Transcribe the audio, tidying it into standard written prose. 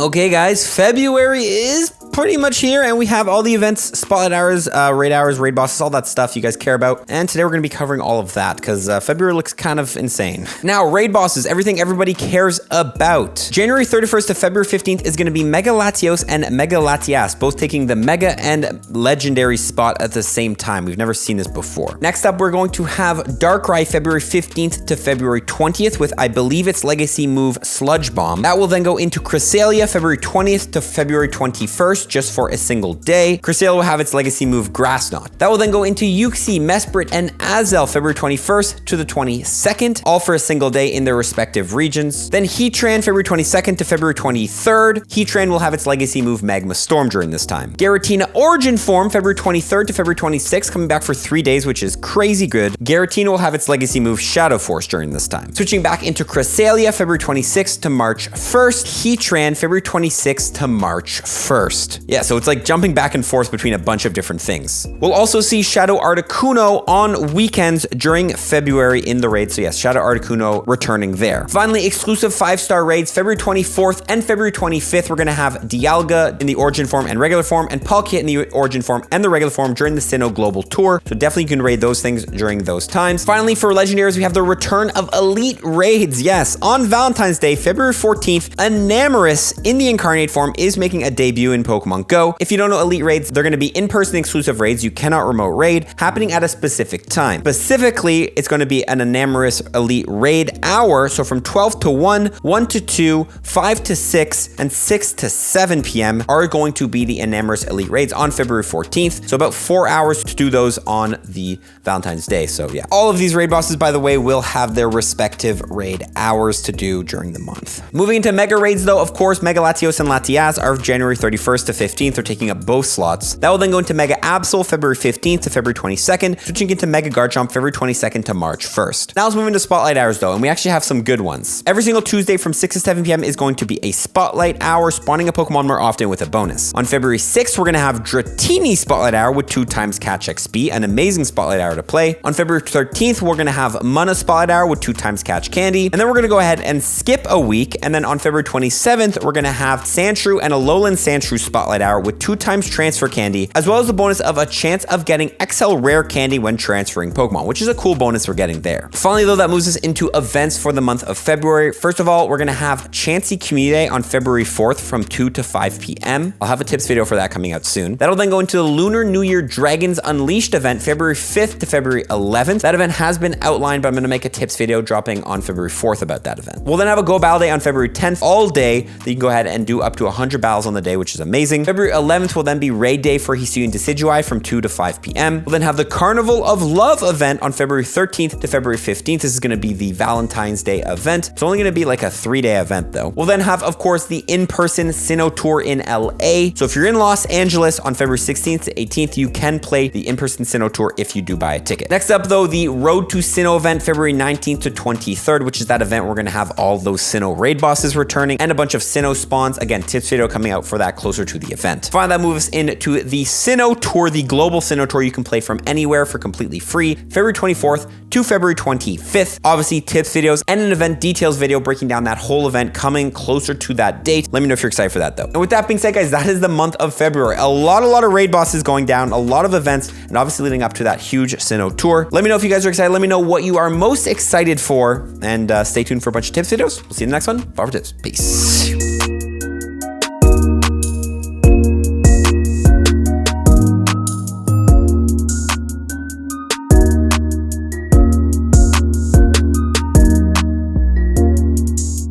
Okay guys, February is pretty much here, and we have all the events, spotlight hours, raid bosses, all that stuff you guys care about. And today we're going to be covering all of that because February looks kind of insane. Now, raid bosses, everything everybody cares about. January 31st to February 15th is going to be Mega Latios and Mega Latias, both taking the Mega and Legendary spot at the same time. We've never seen this before. Next up, we're going to have Darkrai February 15th to February 20th with, I believe, its legacy move Sludge Bomb. That will then go into Cresselia February 20th to February 21st, just for a single day. Cresselia will have its legacy move Grass Knot. That will then go into Uxie, Mesprit, and Azel February 21st to the 22nd, all for a single day in their respective regions. Then Heatran February 22nd to February 23rd. Heatran will have its legacy move Magma Storm during this time. Giratina Origin Form February 23rd to February 26th, coming back for 3 days, which is crazy good. Giratina will have its legacy move Shadow Force during this time. Switching back into Cresselia February 26th to March 1st. Heatran February 26th to March 1st. Yeah, so it's like jumping back and forth between a bunch of different things. We'll also see Shadow Articuno on weekends during February in the raid. So yes, Shadow Articuno returning there. Finally, exclusive 5-star raids, February 24th and February 25th, we're gonna have Dialga in the Origin form and regular form, and Palkia in the Origin form and the regular form during the Sinnoh Global Tour. So definitely you can raid those things during those times. Finally, for Legendaries, we have the return of Elite Raids. Yes, on Valentine's Day, February 14th, Enamorus in the Incarnate form is making a debut in Pokémon GO. If you don't know Elite Raids, they're going to be in-person exclusive raids. You cannot remote raid, happening at a specific time. Specifically, it's going to be an Enamorus Elite Raid hour. So from 12 to 1, 1 to 2, 5 to 6, and 6 to 7 p.m. are going to be the Enamorus Elite Raids on February 14th. So about 4 hours to do those on the Valentine's Day. So yeah, all of these raid bosses, by the way, will have their respective raid hours to do during the month. Moving into Mega Raids though, of course, Mega Latios and Latias are January 31st to 15th. They're taking up both slots. That will then go into Mega Absol February 15th to February 22nd, switching into Mega Garchomp February 22nd to March 1st. Now let's move into Spotlight Hours though, and we actually have some good ones. Every single Tuesday from 6 to 7 p.m. is going to be a Spotlight Hour, spawning a Pokemon more often with a bonus. On February 6th, we're going to have Dratini Spotlight Hour with 2 times Catch XP, an amazing Spotlight Hour to play. On February 13th, we're going to have Mana Spotlight Hour with 2 times Catch Candy, and then we're going to go ahead and skip a week, and then on February 27th, we're going to have Sandshrew and Alolan Sandshrew Spotlight Hour with 2 times Transfer Candy, as well as the bonus of a chance of getting XL Rare Candy when transferring Pokemon, which is a cool bonus we're getting there. Finally though, that moves us into events for the month of February. First of all, we're going to have Chansey Community Day on February 4th from 2 to 5 p.m. I'll have a tips video for that coming out soon. That'll then go into the Lunar New Year Dragons Unleashed event February 5th to February 11th. That event has been outlined, but I'm going to make a tips video dropping on February 4th about that event. We'll then have a Go Battle Day on February 10th all day that you can go ahead and do up to 100 battles on the day, which is amazing. February 11th will then be Raid Day for Hisuian Decidueye from 2 to 5 p.m. We'll then have the Carnival of Love event on February 13th to February 15th. This is going to be the Valentine's Day event. It's only going to be like a 3-day event though. We'll then have, of course, the in-person Sinnoh Tour in LA. So if you're in Los Angeles on February 16th to 18th, you can play the in-person Sinnoh Tour if you do buy a ticket. Next up though, the Road to Sinnoh event February 19th to 23rd, which is that event we're going to have all those Sinnoh raid bosses returning and a bunch of Sinnoh spawns. Again, tips video coming out for that closer to the event. Finally, that moves us into the Sinnoh Tour, the global Sinnoh Tour you can play from anywhere for completely free, February 24th to February 25th. Obviously, tips videos and an event details video breaking down that whole event coming closer to that date. Let me know if you're excited for that though. And with that being said, guys, that is the month of February. A lot of raid bosses going down, a lot of events, and obviously leading up to that huge Sinnoh Tour. Let me know if you guys are excited. Let me know what you are most excited for, and stay tuned for a bunch of tips videos. We'll see you in the next one. Bye for tips. Peace.